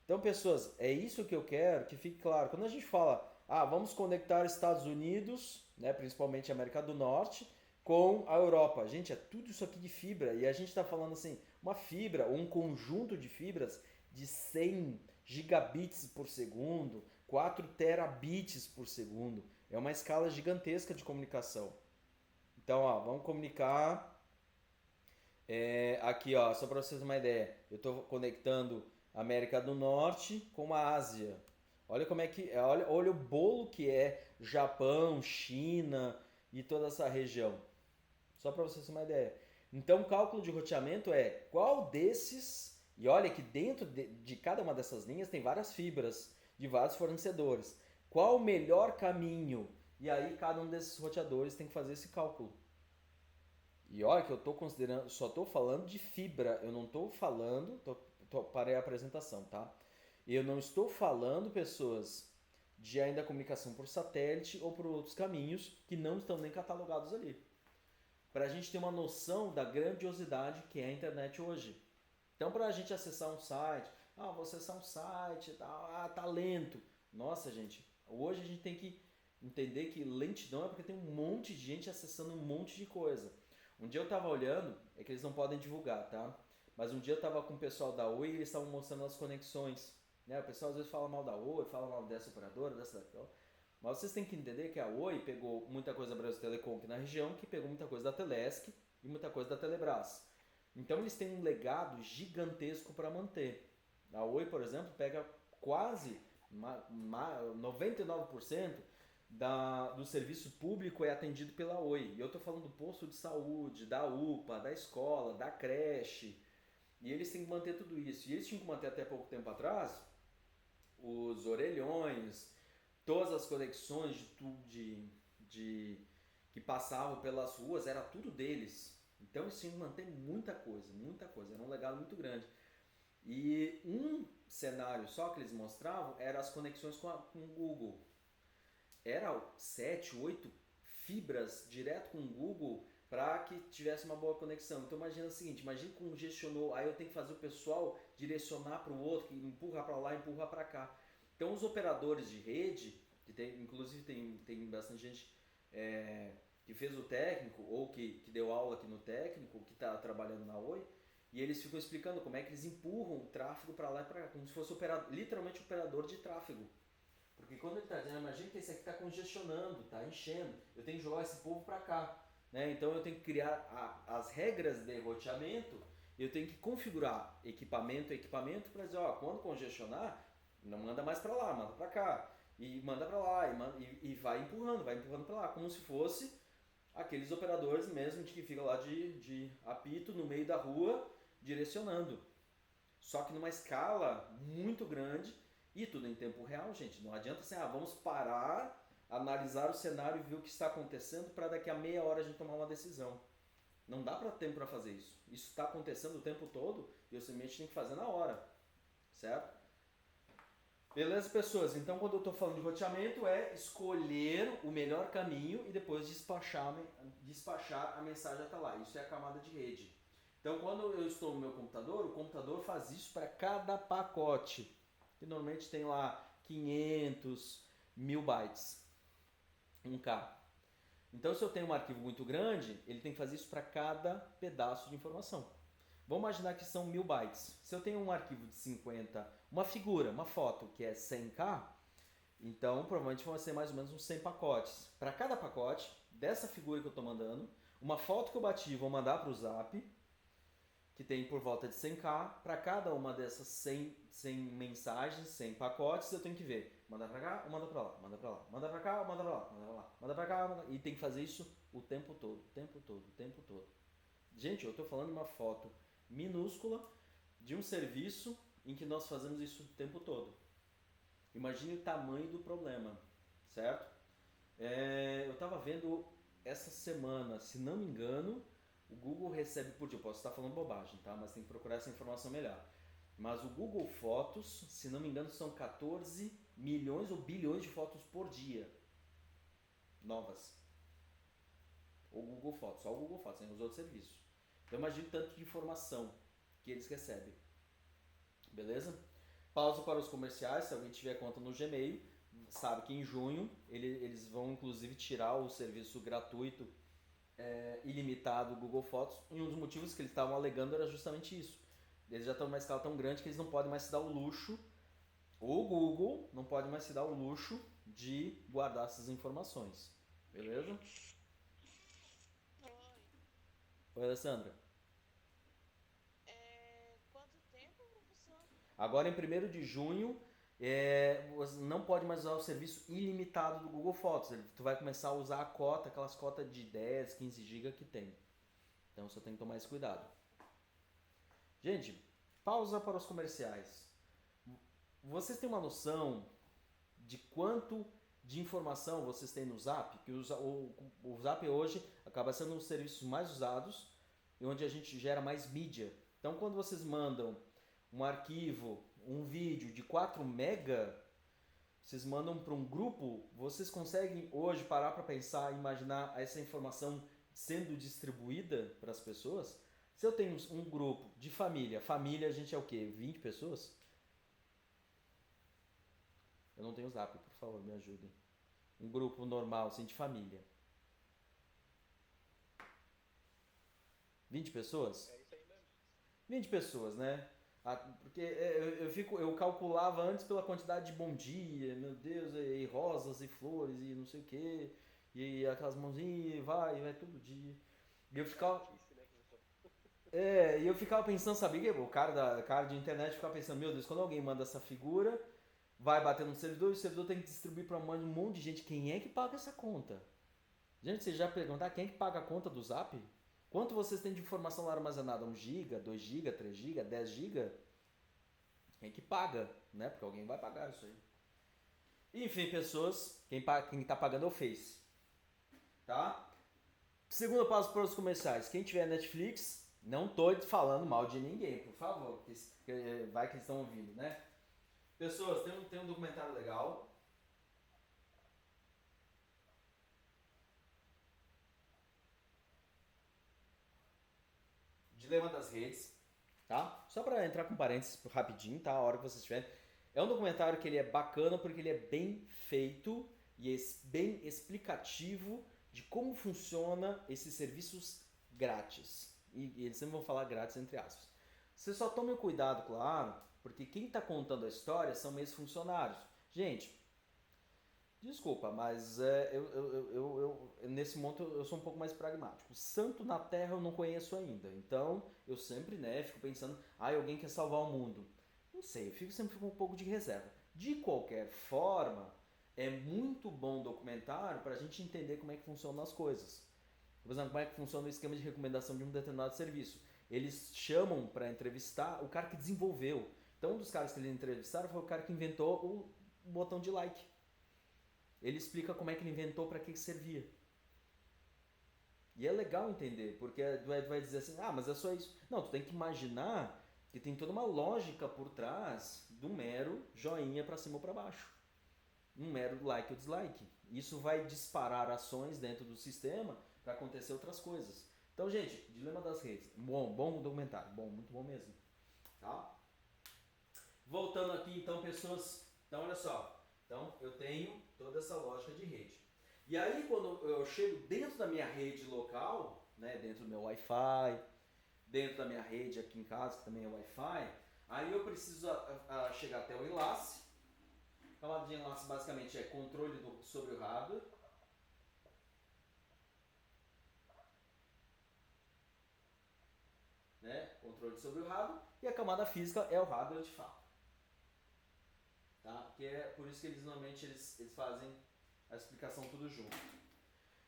Então, pessoas, é isso que eu quero que fique claro. Quando a gente fala, vamos conectar Estados Unidos, né, principalmente a América do Norte, com a Europa. Gente, é tudo isso aqui de fibra e a gente está falando assim, uma fibra ou um conjunto de fibras de 100 gigabits por segundo, 4 terabits por segundo. É uma escala gigantesca de comunicação. Então, ó, vamos comunicar aqui, ó, só para vocês terem uma ideia. Eu estou conectando a América do Norte com a Ásia. Olha como é que olha o bolo que é Japão, China e toda essa região. Só para vocês terem uma ideia. Então, o cálculo de roteamento é qual desses... E olha que dentro de cada uma dessas linhas tem várias fibras de vários fornecedores. Qual o melhor caminho? E aí cada um desses roteadores tem que fazer esse cálculo. E olha que eu estou considerando, só estou falando de fibra, eu não estou falando, estou parei a apresentação, tá? Eu não estou falando, pessoas, de ainda comunicação por satélite ou por outros caminhos que não estão nem catalogados ali. Para a gente ter uma noção da grandiosidade que é a internet hoje. Então, para a gente acessar um site, vou acessar um site, tá lento. Nossa, gente, hoje a gente tem que entender que lentidão é porque tem um monte de gente acessando um monte de coisa. Um dia eu tava olhando, é que eles não podem divulgar, tá? Mas um dia eu tava com o pessoal da Oi e eles estavam mostrando as conexões. Né? O pessoal às vezes fala mal da Oi, fala mal dessa operadora, dessa daquela. Mas vocês têm que entender que a Oi pegou muita coisa da Brasil Telecom aqui na região, que pegou muita coisa da Telesc e muita coisa da Telebrás. Então eles têm um legado gigantesco para manter. A Oi, por exemplo, pega quase 99% do serviço público é atendido pela Oi. E eu estou falando do posto de saúde, da UPA, da escola, da creche. E eles têm que manter tudo isso. E eles tinham que manter até pouco tempo atrás os orelhões, todas as conexões que passavam pelas ruas, era tudo deles. Então eles tinham que manter muita coisa, era um legado muito grande. E um cenário só que eles mostravam era as conexões com o Google. Era 7, 8 fibras direto com o Google para que tivesse uma boa conexão. Então imagina o seguinte, imagina que congestionou, aí eu tenho que fazer o pessoal direcionar para o outro, que empurra para lá, empurra para cá. Então os operadores de rede, inclusive tem bastante gente que fez o técnico ou que deu aula aqui no técnico, que está trabalhando na Oi, e eles ficam explicando como é que eles empurram o tráfego para lá e para cá, como se fosse literalmente operador de tráfego. Porque quando ele está dizendo, imagina que esse aqui está congestionando, está enchendo, eu tenho que jogar esse povo para cá. Né? Então eu tenho que criar as regras de roteamento, eu tenho que configurar equipamento para dizer, quando congestionar, não manda mais para lá, manda para cá. E manda para lá, e vai empurrando para lá, como se fosse aqueles operadores mesmo que ficam lá de apito no meio da rua, direcionando. Só que numa escala muito grande, e tudo em tempo real, gente. Não adianta assim, vamos parar, analisar o cenário e ver o que está acontecendo para daqui a meia hora a gente tomar uma decisão. Não dá tempo para fazer isso. Isso está acontecendo o tempo todo e eu simplesmente tenho que fazer na hora. Certo? Beleza, pessoas? Então, quando eu estou falando de roteamento, é escolher o melhor caminho e depois despachar a mensagem até lá. Isso é a camada de rede. Então, quando eu estou no meu computador, o computador faz isso para cada pacote, que normalmente tem lá 500, 1000 bytes, 1K. Então, se eu tenho um arquivo muito grande, ele tem que fazer isso para cada pedaço de informação. Vamos imaginar que são 1000 bytes. Se eu tenho um arquivo de 50, uma figura, uma foto que é 100K, então provavelmente vão ser mais ou menos uns 100 pacotes. Para cada pacote dessa figura que eu estou mandando, uma foto que eu bati vou mandar para o Zap, que tem por volta de 100K. Para cada uma dessas 100 mensagens, 100 pacotes, eu tenho que ver. Manda para cá ou manda para lá? Manda para lá. Manda para cá ou manda para lá? Manda para lá. Manda para cá. E tem que fazer isso o tempo todo. Gente, eu estou falando de uma foto minúscula de um serviço em que nós fazemos isso o tempo todo. Imagine o tamanho do problema, certo? Eu estava vendo essa semana, se não me engano, o Google recebe por dia, eu posso estar falando bobagem, tá? Mas tem que procurar essa informação melhor. Mas o Google Fotos, se não me engano, são 14 milhões ou bilhões de fotos por dia. Novas. O Google Fotos, só o Google Fotos, sem os outros serviços. Então imagine tanto de informação que eles recebem. Beleza? Pausa para os comerciais, se alguém tiver conta no Gmail, sabe que em junho eles vão inclusive tirar o serviço gratuito ilimitado do Google Fotos, e um dos motivos que eles estavam alegando era justamente isso. Eles já estão numa escala tão grande que eles não podem mais se dar o luxo, o Google não pode mais se dar o luxo de guardar essas informações. Beleza? Oi, Alessandra. Quanto tempo, professor? Agora em 1º de junho, você não pode mais usar o serviço ilimitado do Google Fotos. Tu vai começar a usar a cota, aquelas cotas de 10, 15 GB que tem. Então você tem que tomar esse cuidado. Gente, pausa para os comerciais. Vocês têm uma noção de quanto de informação vocês têm no Zap? Que o Zap hoje acaba sendo um dos serviços mais usados e onde a gente gera mais mídia. Então quando vocês mandam um arquivo, um vídeo de 4 mega, vocês mandam para um grupo, vocês conseguem hoje parar para pensar, imaginar essa informação sendo distribuída para as pessoas? Se eu tenho um grupo de família, família a gente é o quê? 20 pessoas? Eu não tenho Zap, por favor, me ajudem. Um grupo normal, assim, de família. 20 pessoas? É isso aí mesmo. 20 pessoas, né? Porque eu calculava antes pela quantidade de bom dia, meu Deus, e rosas e flores e não sei o que, e aquelas mãozinhas, vai todo dia. E eu ficava, Chatice, né, professor? e eu ficava pensando, sabia que o cara de internet ficava pensando, meu Deus, quando alguém manda essa figura, vai bater no servidor e o servidor tem que distribuir para um monte de gente. Quem é que paga essa conta? Gente, vocês já perguntaram quem é que paga a conta do Zap? Quanto vocês têm de informação lá armazenada? 1 GB, 2 GB, 3 GB, 10 GB? Quem é que paga, né? Porque alguém vai pagar isso aí. Enfim, pessoas, quem tá pagando é o Face. Tá? Segundo passo para os comerciais. Quem tiver Netflix, não tô falando mal de ninguém, por favor. Porque vai que eles estão ouvindo, né? Pessoas, tem um documentário legal. Dilema das Redes, tá? Só para entrar com parênteses rapidinho, tá? A hora que vocês tiverem. É um documentário que ele é bacana porque ele é bem feito e é bem explicativo de como funciona esses serviços grátis. E eles sempre vão falar grátis entre aspas. Você só tome o cuidado, claro, porque quem está contando a história são meus funcionários. Gente, desculpa, mas nesse momento eu sou um pouco mais pragmático. Santo na Terra eu não conheço ainda. Então eu sempre fico pensando, alguém quer salvar o mundo. Não sei, eu sempre fico um pouco de reserva. De qualquer forma, é muito bom documentário para a gente entender como é que funcionam as coisas. Por exemplo, como é que funciona o esquema de recomendação de um determinado serviço. Eles chamam para entrevistar o cara que desenvolveu. Então um dos caras que eles entrevistaram foi o cara que inventou o botão de like. Ele explica como é que ele inventou, para que servia. E é legal entender, porque tu vai dizer assim, mas é só isso. Não, tu tem que imaginar que tem toda uma lógica por trás do mero joinha para cima ou para baixo. Um mero like ou dislike. Isso vai disparar ações dentro do sistema para acontecer outras coisas. Então, gente, Dilema das Redes. Bom documentário. Muito bom mesmo. Tá? Voltando aqui, então, pessoas. Então, olha só. Então, eu tenho toda essa lógica de rede. E aí, quando eu chego dentro da minha rede local, né, dentro do meu Wi-Fi, dentro da minha rede aqui em casa, que também é Wi-Fi, aí eu preciso chegar até o enlace. A camada de enlace basicamente é controle sobre o hardware. Né? Controle sobre o hardware. E a camada física é o hardware de fato. Tá? Que é por isso que normalmente eles fazem a explicação tudo junto.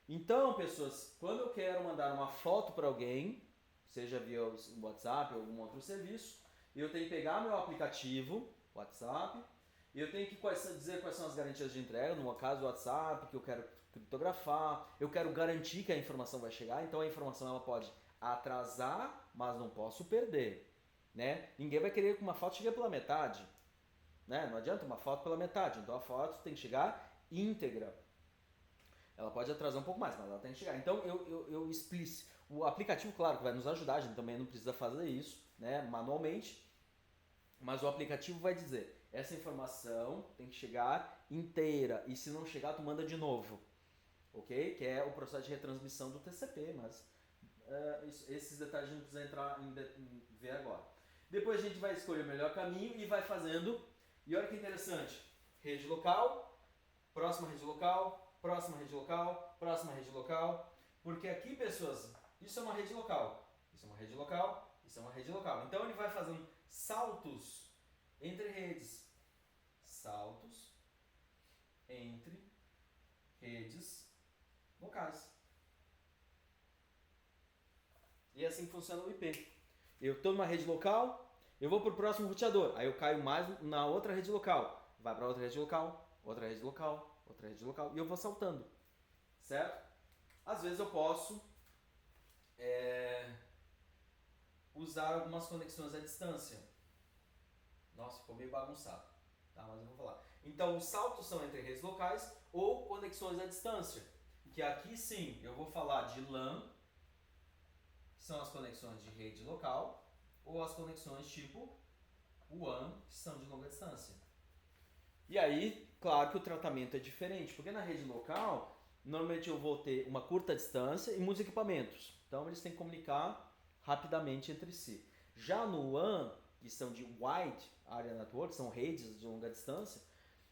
Então, pessoas, quando eu quero mandar uma foto para alguém, seja via o WhatsApp ou algum outro serviço, eu tenho que pegar meu aplicativo, WhatsApp, e eu tenho que dizer quais são as garantias de entrega, no caso o WhatsApp, que eu quero criptografar, eu quero garantir que a informação vai chegar, então a informação ela pode atrasar, mas não posso perder. Né? Ninguém vai querer que uma foto chegue pela metade. Né? Não adianta uma foto pela metade, então a foto tem que chegar íntegra. Ela pode atrasar um pouco mais, mas ela tem que chegar. Então eu explico. O aplicativo, claro, que vai nos ajudar, a gente também não precisa fazer isso, né, manualmente, mas o aplicativo vai dizer, essa informação tem que chegar inteira, e se não chegar, tu manda de novo. Ok? Que é o processo de retransmissão do TCP, mas esses detalhes a gente precisa entrar em ver agora. Depois a gente vai escolher o melhor caminho e vai fazendo. E olha que interessante, rede local, próxima rede local, próxima rede local, próxima rede local, porque aqui, pessoas, isso é uma rede local, isso é uma rede local, isso é uma rede local. Então ele vai fazendo saltos entre redes, saltos entre redes locais. E assim funciona o IP. Eu estou numa rede local, eu vou para o próximo roteador, aí eu caio mais na outra rede local, vai para outra rede local, outra rede local, outra rede local, e eu vou saltando, certo? Às vezes eu posso usar algumas conexões à distância. Nossa, ficou meio bagunçado, tá? Mas eu vou falar. Então, os saltos são entre redes locais ou conexões à distância. Que aqui sim, eu vou falar de LAN, que são as conexões de rede local, ou as conexões tipo WAN, que são de longa distância. E aí, claro que o tratamento é diferente, porque na rede local, normalmente eu vou ter uma curta distância e muitos equipamentos. Então, eles têm que comunicar rapidamente entre si. Já no WAN, que são de Wide Area Network, são redes de longa distância,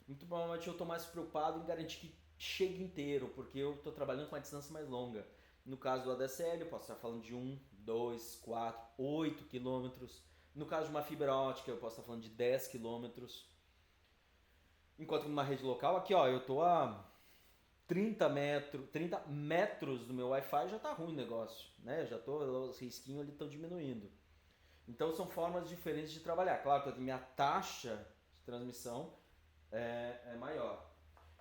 muito provavelmente eu estou mais preocupado em garantir que chegue inteiro, porque eu estou trabalhando com uma distância mais longa. No caso do ADSL, eu posso estar falando de 1, 2, 4, 8 quilômetros. No caso de uma fibra ótica, eu posso estar falando de 10 quilômetros. Enquanto que numa rede local, aqui ó, eu estou a 30 metros do meu Wi-Fi, já está ruim o negócio, né? Já tô, os risquinhos ali estão diminuindo. Então são formas diferentes de trabalhar. Claro que a minha taxa de transmissão é maior.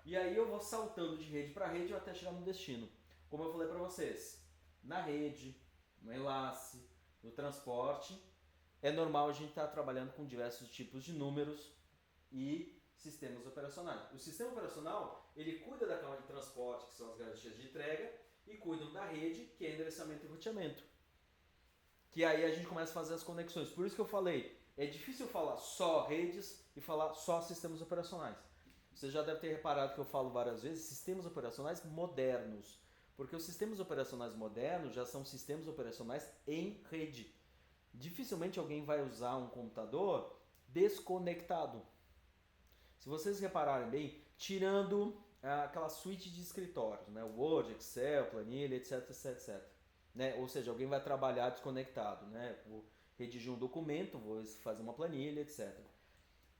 E aí eu vou saltando de rede para rede até chegar no destino. Como eu falei para vocês, na rede, no enlace, no transporte, é normal a gente estar trabalhando com diversos tipos de números e sistemas operacionais. O sistema operacional, ele cuida da camada de transporte, que são as garantias de entrega, e cuida da rede, que é endereçamento e roteamento. Que aí a gente começa a fazer as conexões. Por isso que eu falei, é difícil falar só redes e falar só sistemas operacionais. Você já deve ter reparado que eu falo várias vezes sistemas operacionais modernos. Porque os sistemas operacionais modernos já são sistemas operacionais em rede. Dificilmente alguém vai usar um computador desconectado. Se vocês repararem bem, tirando aquela suíte de escritórios, né? Word, Excel, planilha, etc, etc, etc. Né? Ou seja, alguém vai trabalhar desconectado, né? Vou redigir um documento, vou fazer uma planilha, etc.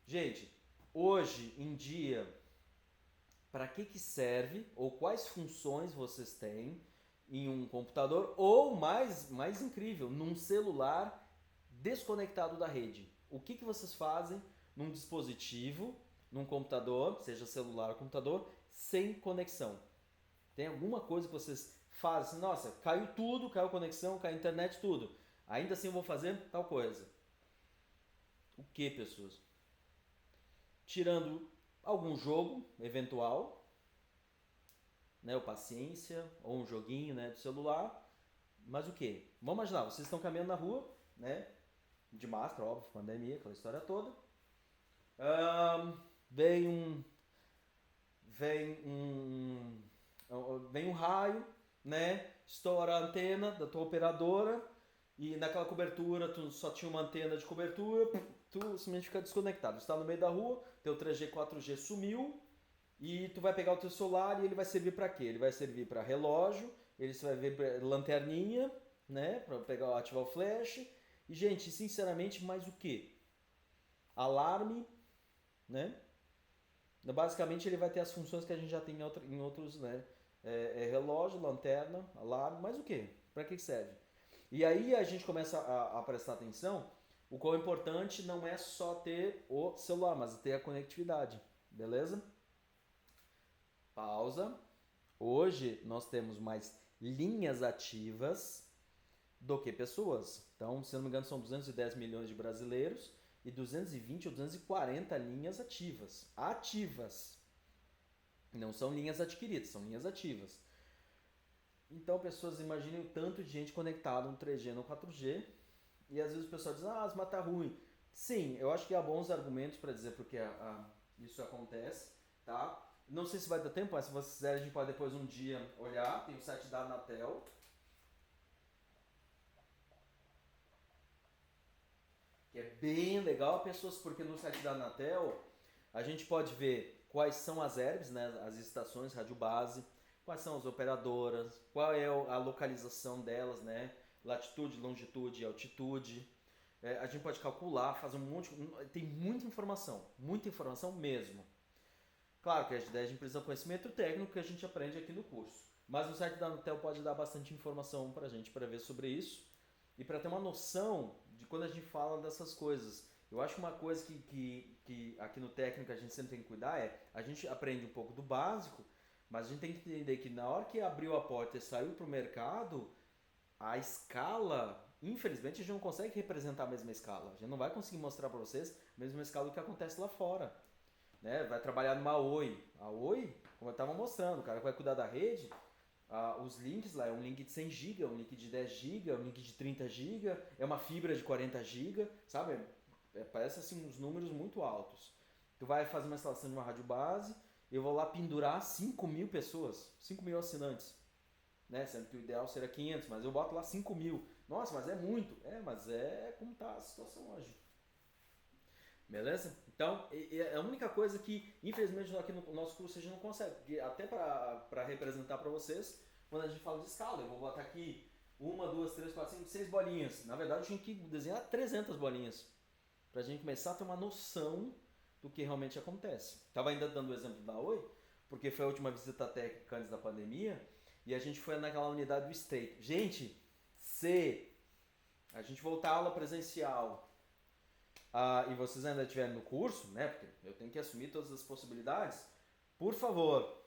Gente, hoje em dia, para que serve ou quais funções vocês têm em um computador ou mais incrível, num celular desconectado da rede? O que vocês fazem num dispositivo, num computador, seja celular ou computador, sem conexão? Tem alguma coisa que vocês fazem? Nossa, caiu tudo, caiu a conexão, caiu a internet, tudo. Ainda assim eu vou fazer tal coisa. O que, pessoas? Tirando algum jogo eventual, né, ou paciência, ou um joguinho, né, do celular. Mas o que? Vamos imaginar, vocês estão caminhando na rua, né, de máscara, óbvio, pandemia, aquela história toda. Vem um raio, né, estoura a antena da tua operadora e naquela cobertura tu só tinha uma antena de cobertura, tu simplesmente fica desconectado. Tu está no meio da rua, teu 3G, 4G sumiu e tu vai pegar o teu celular e ele vai servir para quê? Ele vai servir para relógio, ele vai ver pra lanterninha, né, para pegar, ativar o flash. E gente, sinceramente, mais o que? Alarme, né? Basicamente ele vai ter as funções que a gente já tem em outros, né? Relógio, lanterna, alarme, mas o que? Para que serve? E aí a gente começa a prestar atenção, o quão importante não é só ter o celular, mas ter a conectividade, beleza? Pausa. Hoje nós temos mais linhas ativas do que pessoas. Então, se não me engano, são 210 milhões de brasileiros e 220 ou 240 linhas ativas. Ativas. Não são linhas adquiridas, são linhas ativas. Então, pessoas, imaginem o tanto de gente conectada no 3G, no 4G. E às vezes o pessoal diz, mas tá ruim. Sim, eu acho que há bons argumentos para dizer porque isso acontece, tá? Não sei se vai dar tempo, mas se vocês quiserem, a gente pode depois um dia olhar. Tem o site da Anatel. Que é bem legal, pessoas, porque no site da Anatel a gente pode ver quais são as ERBs, né, as estações rádio base, quais são as operadoras, qual é a localização delas, né, latitude, longitude e altitude. A gente pode calcular, fazer um monte, tem muita informação mesmo. Claro que a gente precisa de conhecimento técnico que a gente aprende aqui no curso, mas o site da Anatel pode dar bastante informação pra gente para ver sobre isso e para ter uma noção de quando a gente fala dessas coisas. Eu acho que uma coisa que aqui no técnico a gente sempre tem que cuidar a gente aprende um pouco do básico, mas a gente tem que entender que na hora que abriu a porta e saiu para o mercado, a escala Infelizmente, a gente não consegue representar a mesma escala. A gente não vai conseguir mostrar para vocês a mesma escala do que acontece lá fora. Né? Vai trabalhar numa Oi. A Oi, como eu estava mostrando, o cara que vai cuidar da rede, os links lá é um link de 100 GB, um link de 10 GB, um link de 30 GB, é uma fibra de 40 GB, sabe? Parece assim uns números muito altos. Tu vai fazer uma instalação de uma rádio base, eu vou lá pendurar 5.000 pessoas, 5.000 assinantes. Né? Sendo que o ideal seria 500, mas eu boto lá 5.000. Nossa, mas é muito. Mas é como está a situação hoje. Beleza? Então, é a única coisa que, infelizmente, aqui no nosso curso a gente não consegue. Até para representar para vocês, quando a gente fala de escala, eu vou botar aqui 1, 2, 3, 4, 5, 6 bolinhas. Na verdade, eu tinha que desenhar 300 bolinhas. Para a gente começar a ter uma noção do que realmente acontece. Estava ainda dando o exemplo da Oi, porque foi a última visita técnica antes da pandemia, e a gente foi naquela unidade do Estreito. Gente, se a gente voltar à aula presencial e vocês ainda estiverem no curso, né, porque eu tenho que assumir todas as possibilidades, por favor,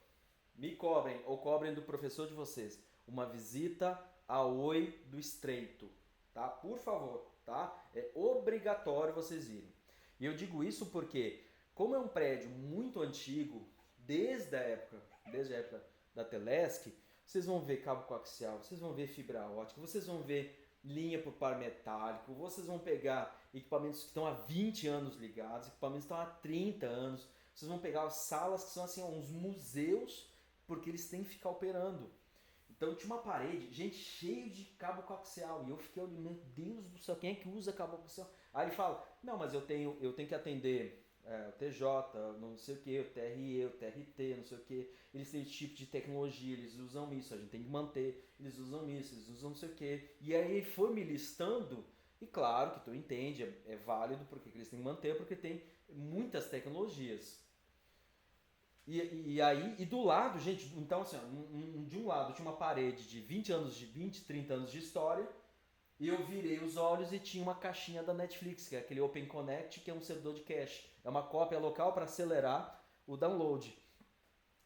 me cobrem ou cobrem do professor de vocês uma visita à Oi do Estreito, tá? Por favor, tá? É obrigatório vocês irem. E eu digo isso porque, como é um prédio muito antigo, desde a época da Telesc, vocês vão ver cabo coaxial, vocês vão ver fibra ótica, vocês vão ver linha por par metálico, vocês vão pegar equipamentos que estão há 20 anos ligados, equipamentos que estão há 30 anos, vocês vão pegar salas que são assim, uns museus, porque eles têm que ficar operando. Então tinha uma parede, gente, cheio de cabo coaxial, e eu fiquei olhando, meu Deus do céu, quem é que usa cabo coaxial? Aí ele fala, não, mas eu tenho que atender o TJ, não sei o que, o TRE, o TRT, não sei o que, eles têm esse tipo de tecnologia, eles usam isso, a gente tem que manter, eles usam isso, eles usam não sei o que. E aí ele foi me listando, e claro que tu entende, é válido porque eles têm que manter, porque tem muitas tecnologias. E do lado, gente, então assim, de um lado tinha uma parede de 20, 30 anos de história, e eu virei os olhos e tinha uma caixinha da Netflix, que é aquele Open Connect, que é um servidor de cache. É uma cópia local para acelerar o download.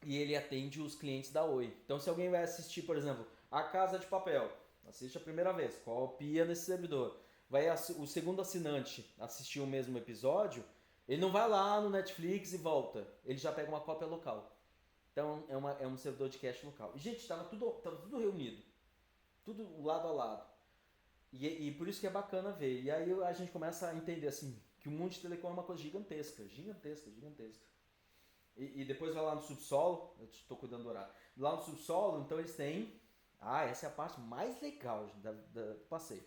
E ele atende os clientes da Oi. Então se alguém vai assistir, por exemplo, A Casa de Papel, assiste a primeira vez, copia nesse servidor. Vai o segundo assinante assistir o mesmo episódio, ele não vai lá no Netflix e volta. Ele já pega uma cópia local. Então é um servidor de cache local. E gente, estava tudo reunido. Tudo lado a lado. E por isso que é bacana ver. E aí a gente começa a entender assim, que o mundo de telecom é uma coisa gigantesca. E depois vai lá no subsolo, eu estou cuidando do horário. Lá no subsolo, então eles têm... essa é a parte mais legal do passeio.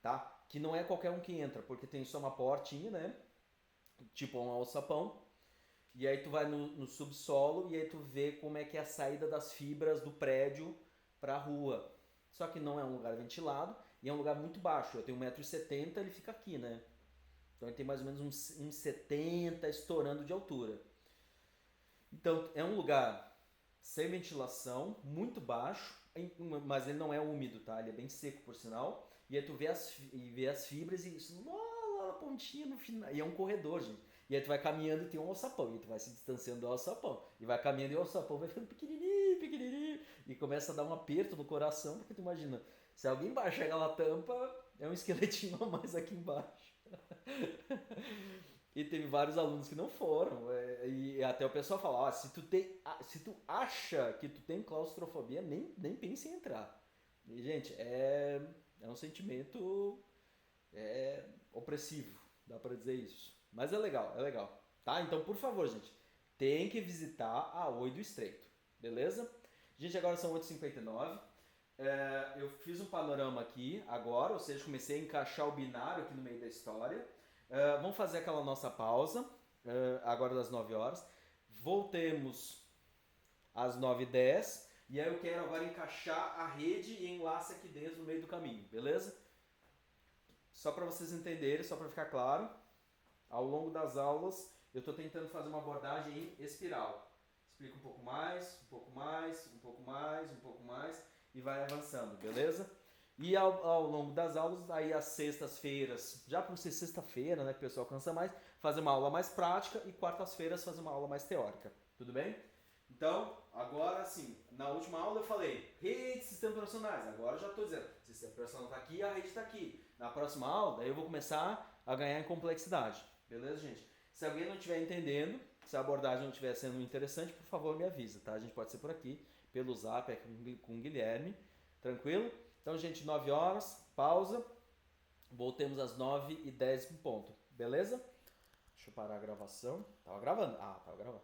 Tá? Que não é qualquer um que entra, porque tem só uma portinha, né? Tipo um alçapão. E aí tu vai no subsolo e aí tu vê como é que é a saída das fibras do prédio para a rua. Só que não é um lugar ventilado e é um lugar muito baixo. Eu tenho 1,70 m, ele fica aqui, né? Então ele tem mais ou menos uns 70 estourando de altura. Então é um lugar sem ventilação, muito baixo, mas ele não é úmido, tá? Ele é bem seco, por sinal. E aí tu vê as fibras e isso lá na pontinha no final. E é um corredor, gente. E aí tu vai caminhando e tem um alçapão. E tu vai se distanciando do alçapão. E vai caminhando e o alçapão vai ficando pequenininho. E começa a dar um aperto no coração, porque tu imagina, se alguém baixar aquela tampa, é um esqueletinho a mais aqui embaixo. E teve vários alunos que não foram. E até o pessoal fala, se tu acha que tu tem claustrofobia, nem pense em entrar. E, gente, é um sentimento opressivo, dá pra dizer isso. Mas é legal, tá? Então, por favor, gente, tem que visitar a Oi do Estreito, beleza? Gente, agora são 8h59. Eu fiz um panorama aqui agora, ou seja, comecei a encaixar o binário aqui no meio da história. Vamos fazer aquela nossa pausa, agora das 9 horas. Voltemos às 9h10. E aí eu quero agora encaixar a rede e enlace aqui dentro no meio do caminho, beleza? Só para vocês entenderem, só para ficar claro, ao longo das aulas eu estou tentando fazer uma abordagem em espiral. Explica um pouco mais, um pouco mais, um pouco mais, um pouco mais e vai avançando, beleza? E ao longo das aulas, aí às sextas-feiras, já por ser sexta-feira, né, que o pessoal cansa mais, fazer uma aula mais prática e quartas-feiras fazer uma aula mais teórica, tudo bem? Então, agora sim, na última aula eu falei redes, sistemas operacionais, agora eu já estou dizendo sistema operação está aqui, a rede está aqui. Na próxima aula, daí eu vou começar a ganhar em complexidade. Beleza, gente? Se alguém não estiver entendendo, se a abordagem não estiver sendo interessante, por favor, me avisa, tá? A gente pode ser por aqui, pelo Zap, com o Guilherme. Tranquilo? Então, gente, 9 horas, pausa. Voltemos às 9h10 em ponto. Beleza? Deixa eu parar a gravação. Tava gravando? Ah, tava gravando.